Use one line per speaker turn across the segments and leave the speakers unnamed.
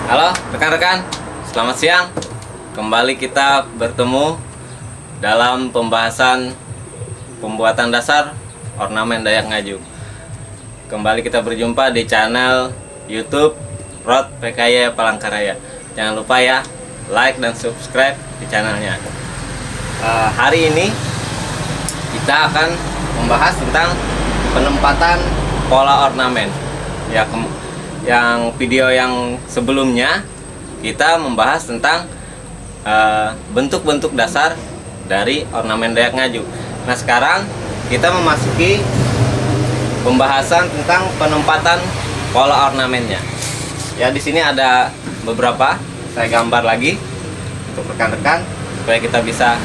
Halo rekan-rekan, selamat siang. Kembali kita bertemu dalam pembahasan pembuatan dasar ornamen Dayak Ngaju. Kembali kita berjumpa di channel YouTube Rod PKY Palangkaraya. Jangan lupa ya, like dan subscribe di channelnya. Hari ini kita akan membahas tentang penempatan pola ornamen. Yang video yang sebelumnya kita membahas tentang bentuk-bentuk dasar dari ornamen Dayak Ngaju. Nah, sekarang kita memasuki pembahasan tentang penempatan pola ornamennya. Ya, di sini ada beberapa, saya gambar lagi untuk rekan-rekan supaya kita bisa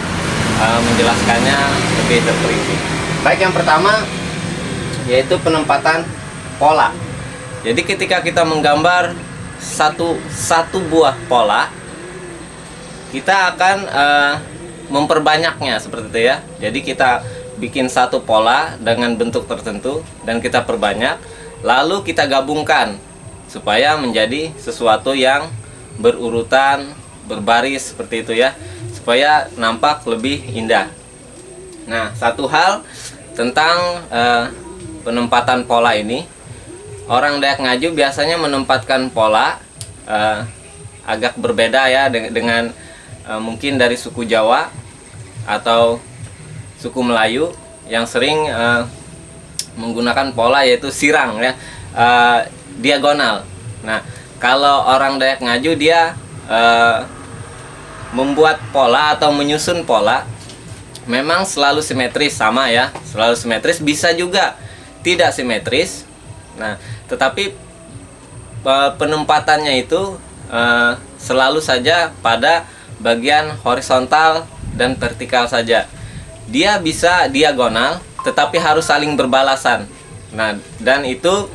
menjelaskannya lebih terperinci. Baik, yang pertama yaitu penempatan pola. Jadi ketika kita menggambar satu buah pola, kita akan memperbanyaknya seperti itu ya. Jadi kita bikin satu pola dengan bentuk tertentu dan kita perbanyak, lalu kita gabungkan supaya menjadi sesuatu yang berurutan, berbaris seperti itu ya, supaya nampak lebih indah. Nah, satu hal tentang penempatan pola ini, orang Dayak Ngaju biasanya menempatkan pola agak berbeda ya dengan mungkin dari suku Jawa atau suku Melayu yang sering menggunakan pola yaitu sirang ya, diagonal. Nah, kalau orang Dayak Ngaju dia membuat pola atau menyusun pola memang selalu simetris, sama ya, selalu simetris, bisa juga tidak simetris. Nah, tetapi penempatannya itu selalu saja pada bagian horizontal dan vertikal saja. Dia bisa diagonal, tetapi harus saling berbalasan. Nah, dan itu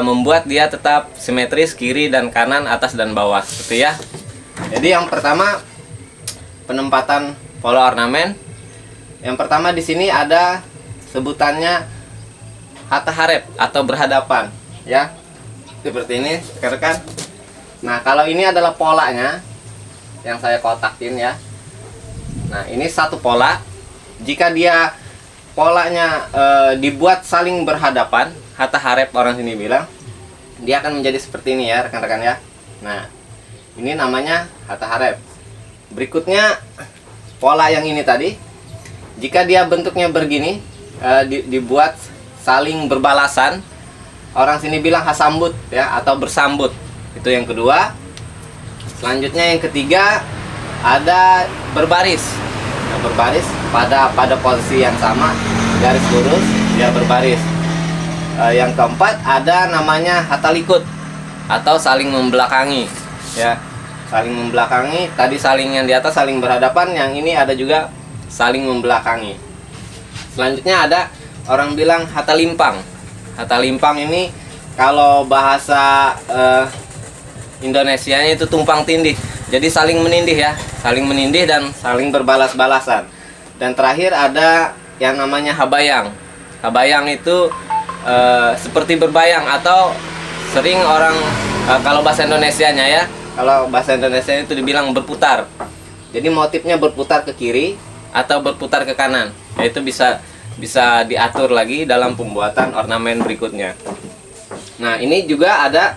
membuat dia tetap simetris kiri dan kanan, atas dan bawah, gitu ya. Jadi yang pertama penempatan pola ornamen. Yang pertama di sini ada sebutannya hataharep atau berhadapan ya, seperti ini rekan-rekan. Nah, kalau ini adalah polanya yang saya kotakin ya. Nah, ini satu pola. Jika dia polanya dibuat saling berhadapan, hataharep orang sini bilang, dia akan menjadi seperti ini ya rekan-rekan ya. Nah, ini namanya hataharep. Berikutnya pola yang ini tadi, jika dia bentuknya begini, dibuat saling berbalasan, orang sini bilang hasambut ya, atau bersambut. Itu yang kedua. Selanjutnya yang ketiga ada berbaris. Nah, berbaris pada posisi yang sama, garis lurus, dia berbaris. Yang keempat ada namanya hatalikut atau saling membelakangi ya, saling membelakangi. Tadi saling yang di atas saling berhadapan, yang ini ada juga saling membelakangi. Selanjutnya ada orang bilang hatalimpang. Hatalimpang ini kalau bahasa Indonesianya itu tumpang tindih. Jadi saling menindih ya, saling menindih dan saling berbalas-balasan. Dan terakhir ada yang namanya habayang. Habayang itu seperti berbayang, atau sering orang kalau bahasa Indonesianya ya, kalau bahasa Indonesia itu dibilang berputar. Jadi motifnya berputar ke kiri atau berputar ke kanan. Itu bisa diatur lagi dalam pembuatan ornamen berikutnya. Nah, ini juga ada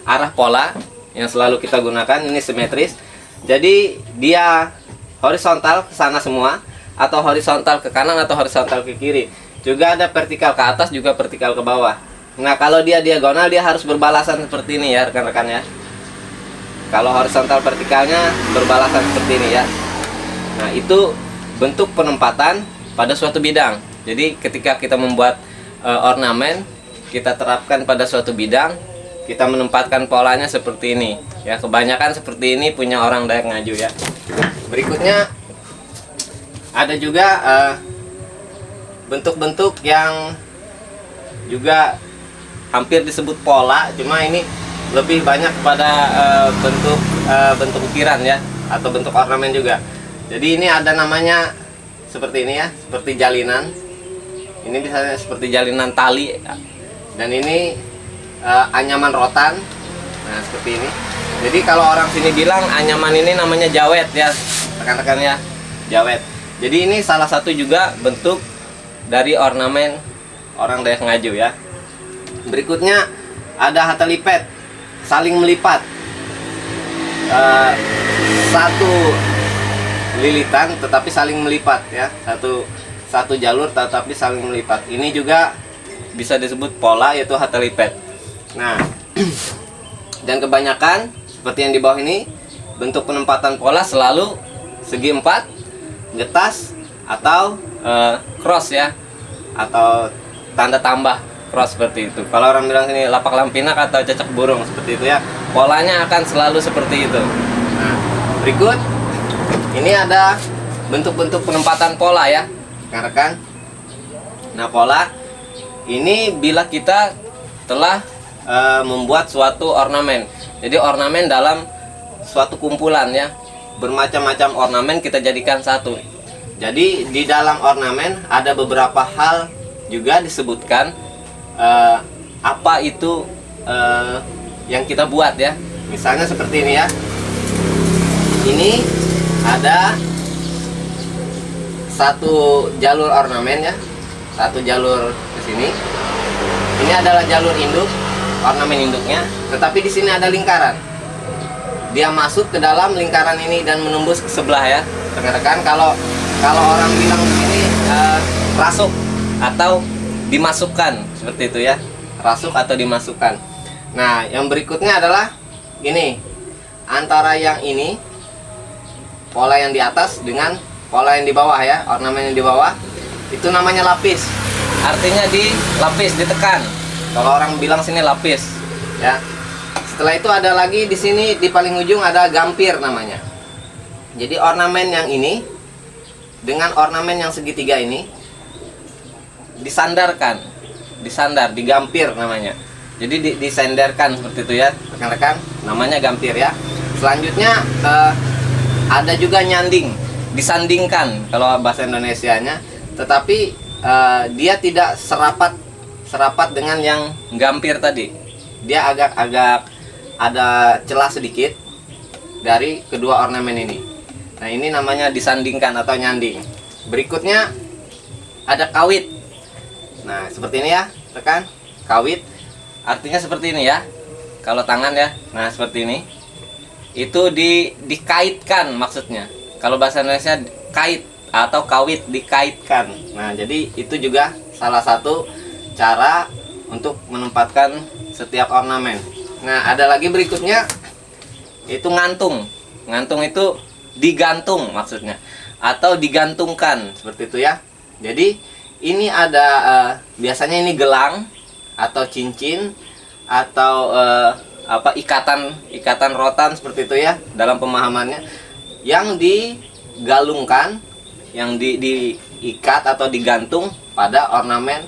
arah pola yang selalu kita gunakan. Ini simetris, jadi dia horizontal ke sana semua, atau horizontal ke kanan, atau horizontal ke kiri. Juga ada vertikal ke atas, juga vertikal ke bawah. Nah, kalau dia diagonal, dia harus berbalasan seperti ini ya rekan-rekan ya. Kalau horizontal vertikalnya berbalasan seperti ini ya. Nah, itu bentuk penempatan pada suatu bidang. Jadi ketika kita membuat ornamen, kita terapkan pada suatu bidang, kita menempatkan polanya seperti ini ya. Kebanyakan seperti ini punya orang Dayak Ngaju ya. Berikutnya ada juga bentuk-bentuk yang juga hampir disebut pola, cuma ini lebih banyak pada bentuk ukiran ya, atau bentuk ornamen juga. Jadi ini ada namanya seperti ini ya, seperti jalinan. Ini bisa seperti jalinan tali, dan ini anyaman rotan. Nah, seperti ini. Jadi kalau orang sini bilang anyaman ini namanya jawet ya, rekan-rekan ya, jawet. Jadi ini salah satu juga bentuk dari ornamen orang Dayak Ngaju ya. Berikutnya ada hatalipet, saling melipat. Satu lilitan tetapi saling melipat ya, satu jalur tetapi saling melipat. Ini juga bisa disebut pola, yaitu hatalipet. Nah, dan kebanyakan seperti yang di bawah ini, bentuk penempatan pola selalu segi empat, getas atau cross ya, atau tanda tambah cross seperti itu. Kalau orang bilang ini lapak lampinak atau cecak burung seperti itu ya, polanya akan selalu seperti itu. Nah, berikut ini ada bentuk-bentuk penempatan pola ya, rekan-rekan. Nah, pola ini bila kita telah membuat suatu ornamen. Jadi ornamen dalam suatu kumpulan ya, bermacam-macam ornamen kita jadikan satu. Jadi di dalam ornamen ada beberapa hal juga disebutkan apa itu yang kita buat ya. Misalnya seperti ini ya. Ini ada satu jalur ornamen ya, satu jalur ke sini. Ini adalah jalur induk, ornamen induknya. Tetapi di sini ada lingkaran. Dia masuk ke dalam lingkaran ini dan menembus ke sebelah ya, rekan-rekan. Kalau orang bilang begini rasuk atau dimasukkan seperti itu ya, rasuk atau dimasukkan. Nah, yang berikutnya adalah ini, antara yang ini pola yang di atas dengan pola yang di bawah ya, ornamen yang di bawah, itu namanya lapis. Artinya dilapis, ditekan. Kalau orang bilang sini lapis ya. Setelah itu ada lagi di sini di paling ujung ada gampir namanya. Jadi ornamen yang ini dengan ornamen yang segitiga ini disandarkan, digampir namanya. Jadi disenderkan seperti itu ya, rekan-rekan. Namanya gampir ya. Selanjutnya ada juga nyanding, disandingkan kalau bahasa Indonesianya, tetapi dia tidak serapat dengan yang gampir tadi. Dia agak ada celah sedikit dari kedua ornamen ini. Nah, ini namanya disandingkan atau nyanding. Berikutnya ada kawit. Nah, seperti ini ya, rekan. Kawit artinya seperti ini ya. Kalau tangan ya. Nah, seperti ini. Itu dikaitkan maksudnya. Kalau bahasa Indonesia kait atau kawit, dikaitkan. Nah, jadi itu juga salah satu cara untuk menempatkan setiap ornamen. Nah, ada lagi berikutnya, itu ngantung. Ngantung itu digantung maksudnya, atau digantungkan seperti itu ya. Jadi ini ada biasanya ini gelang atau cincin atau ikatan rotan seperti itu ya, dalam pemahamannya, yang digalungkan, yang diikat atau digantung pada ornamen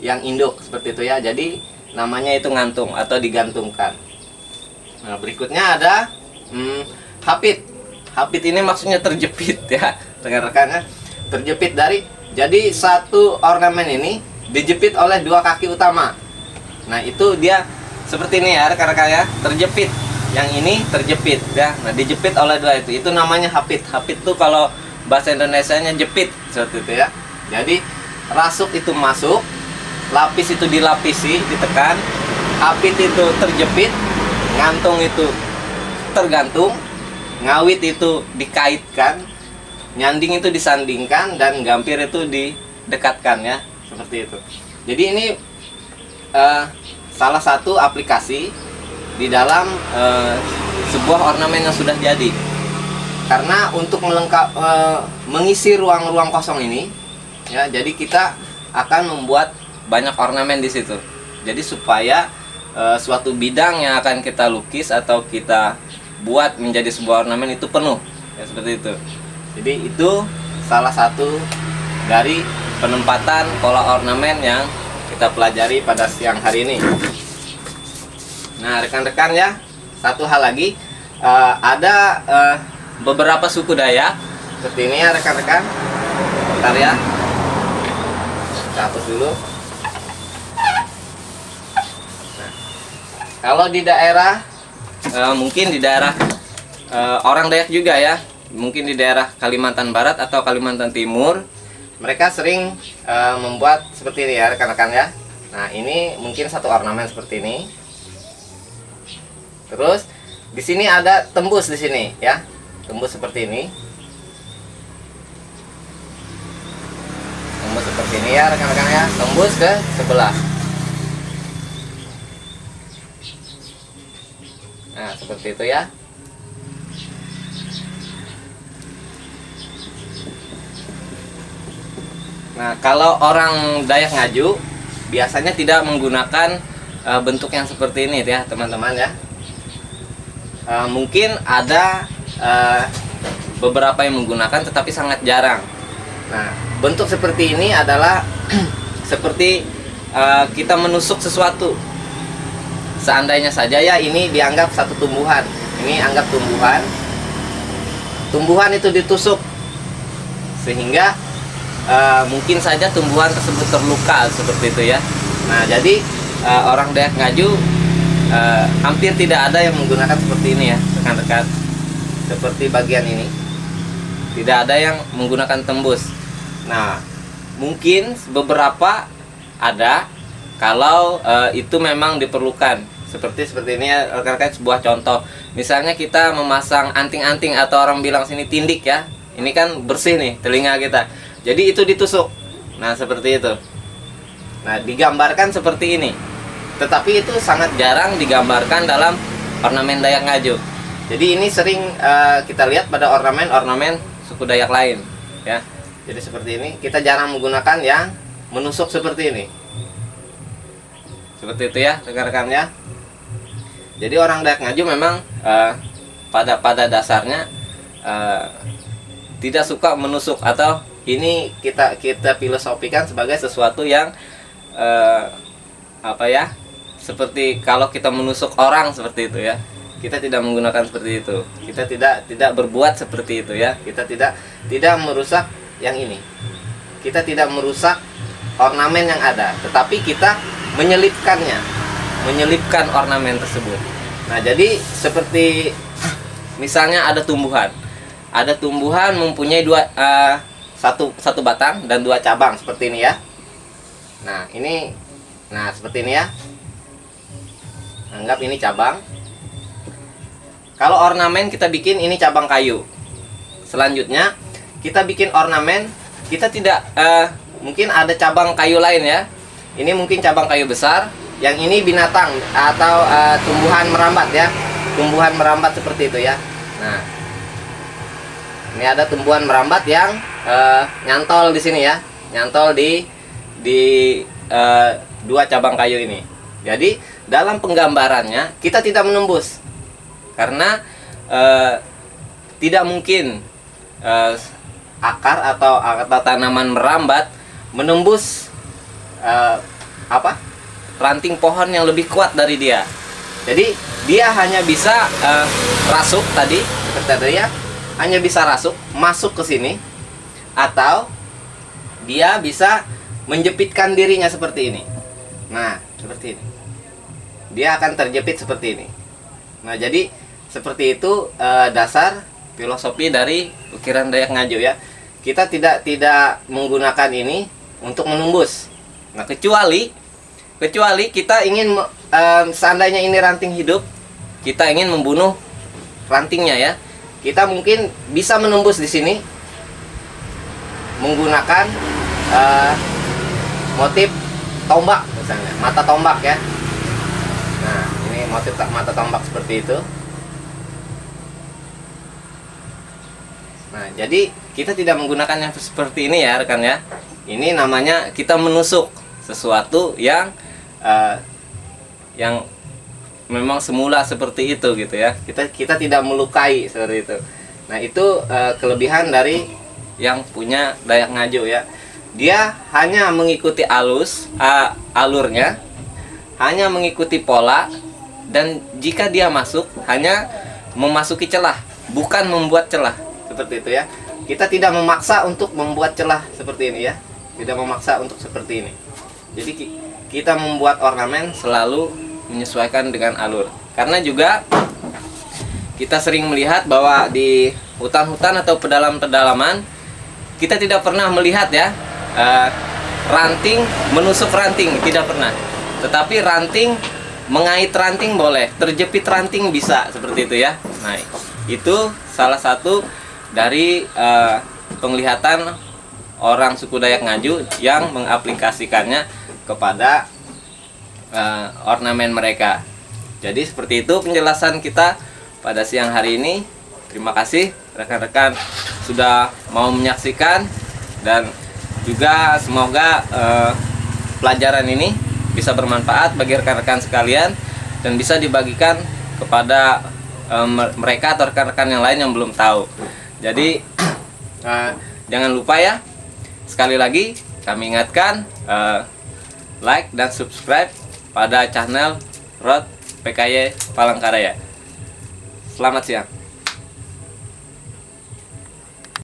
yang induk seperti itu ya. Jadi namanya itu ngantung atau digantungkan. Nah, berikutnya ada hapit. Hapit ini maksudnya terjepit ya, rekan-rekan ya. Terjepit jadi satu ornamen ini dijepit oleh dua kaki utama. Nah, itu dia seperti ini ya, rekan-rekan ya, terjepit. Yang ini terjepit ya. Nah, dijepit oleh dua itu namanya hapit. Hapit tuh kalau bahasa Indonesianya jepit seperti itu ya. Jadi rasuk itu masuk, lapis itu dilapisi, ditekan, hapit itu terjepit, ngantung itu tergantung, ngawit itu dikaitkan, nyanding itu disandingkan, dan gampir itu didekatkan ya, seperti itu. Jadi ini salah satu aplikasi di dalam sebuah ornamen yang sudah jadi. Karena untuk mengisi ruang-ruang kosong ini ya, jadi kita akan membuat banyak ornamen di situ. Jadi supaya suatu bidang yang akan kita lukis atau kita buat menjadi sebuah ornamen itu penuh ya, seperti itu. Jadi itu salah satu dari penempatan pola ornamen yang kita pelajari pada siang hari ini. Nah, rekan-rekan ya, satu hal lagi, ada beberapa suku Dayak seperti ini ya, rekan-rekan. Bentar ya, kita hapus dulu. Nah, kalau di daerah mungkin di daerah orang Dayak juga ya, mungkin di daerah Kalimantan Barat atau Kalimantan Timur, mereka sering membuat seperti ini ya rekan-rekan ya. Nah, ini mungkin satu ornamen seperti ini. Terus di sini ada tembus di sini ya, tembus seperti ini. Tembus seperti ini ya rekan-rekan ya, tembus ke sebelah. Nah, seperti itu ya. Nah, kalau orang Dayak Ngaju biasanya tidak menggunakan bentuk yang seperti ini ya teman-teman ya. Mungkin ada beberapa yang menggunakan, tetapi sangat jarang. Nah, bentuk seperti ini adalah seperti kita menusuk sesuatu. Seandainya saja ya ini dianggap satu tumbuhan, ini anggap tumbuhan itu ditusuk sehingga mungkin saja tumbuhan tersebut terluka seperti itu ya. Nah, jadi orang Dayak Ngaju hampir tidak ada yang menggunakan seperti ini ya rekan-rekan. Seperti bagian ini tidak ada yang menggunakan tembus. Nah, mungkin beberapa ada kalau itu memang diperlukan. Seperti ini ya rekan-rekan, sebuah contoh. Misalnya kita memasang anting-anting atau orang bilang sini tindik ya. Ini kan bersih nih telinga kita. Jadi itu ditusuk. Nah, seperti itu. Nah, digambarkan seperti ini. Tetapi itu sangat jarang digambarkan dalam ornamen Dayak Ngaju. Jadi ini sering kita lihat pada ornamen-ornamen suku Dayak lain ya. Jadi seperti ini, kita jarang menggunakan yang menusuk seperti ini. Seperti itu ya rekan-rekan ya. Jadi orang Dayak Ngaju memang pada dasarnya tidak suka menusuk, atau ini kita filosofikan sebagai sesuatu yang apa ya, seperti kalau kita menusuk orang seperti itu ya. Kita tidak menggunakan seperti itu. Kita tidak berbuat seperti itu ya. Kita tidak merusak yang ini. Kita tidak merusak ornamen yang ada, tetapi kita menyelipkannya, menyelipkan ornamen tersebut. Nah, jadi seperti misalnya ada tumbuhan mempunyai satu batang dan dua cabang seperti ini ya. Nah, seperti ini ya. Anggap ini cabang. Kalau ornamen kita bikin ini cabang kayu. Selanjutnya kita bikin ornamen, kita tidak mungkin ada cabang kayu lain ya. Ini mungkin cabang kayu besar, yang ini binatang atau tumbuhan merambat ya. Tumbuhan merambat seperti itu ya. Nah, ini ada tumbuhan merambat yang nyantol di sini ya, nyantol di dua cabang kayu ini. Jadi dalam penggambarannya kita tidak menembus, karena tidak mungkin akar atau tanaman merambat menembus ranting pohon yang lebih kuat dari dia. Jadi dia hanya bisa rasuk seperti tadi ya, hanya bisa rasuk masuk ke sini, atau dia bisa menjepitkan dirinya seperti ini. Nah, seperti ini. Dia akan terjepit seperti ini. Nah, jadi seperti itu dasar filosofi dari ukiran Dayak Ngaju ya. Kita tidak menggunakan ini untuk menembus. Nah, kecuali kita ingin seandainya ini ranting hidup, kita ingin membunuh rantingnya ya. Kita mungkin bisa menembus di sini menggunakan motif tombak misalnya, mata tombak ya. Nah, ini motif mata tombak seperti itu. Nah, jadi kita tidak menggunakan yang seperti ini ya rekan ya. Ini namanya kita menusuk sesuatu yang memang semula seperti itu gitu ya. Kita tidak melukai seperti itu. Nah, itu kelebihan dari yang punya Dayak Ngaju ya. Dia hanya mengikuti alurnya, hanya mengikuti pola, dan jika dia masuk hanya memasuki celah, bukan membuat celah seperti itu ya. Kita tidak memaksa untuk membuat celah seperti ini ya, tidak memaksa untuk seperti ini. Jadi kita membuat ornamen selalu menyesuaikan dengan alur, karena juga kita sering melihat bahwa di hutan-hutan atau pedalaman-pedalaman kita tidak pernah melihat ya ranting menusuk ranting, tidak pernah. Tetapi ranting mengait ranting boleh, terjepit ranting bisa, seperti itu ya. Nah, itu salah satu dari penglihatan orang suku Dayak Ngaju yang mengaplikasikannya kepada ornamen mereka. Jadi seperti itu penjelasan kita pada siang hari ini. Terima kasih rekan-rekan sudah mau menyaksikan, dan juga semoga pelajaran ini bisa bermanfaat bagi rekan-rekan sekalian dan bisa dibagikan kepada mereka atau rekan-rekan yang lain yang belum tahu. Jadi jangan lupa ya, sekali lagi kami ingatkan, like dan subscribe pada channel Road PKY Palangkaraya. Selamat siang.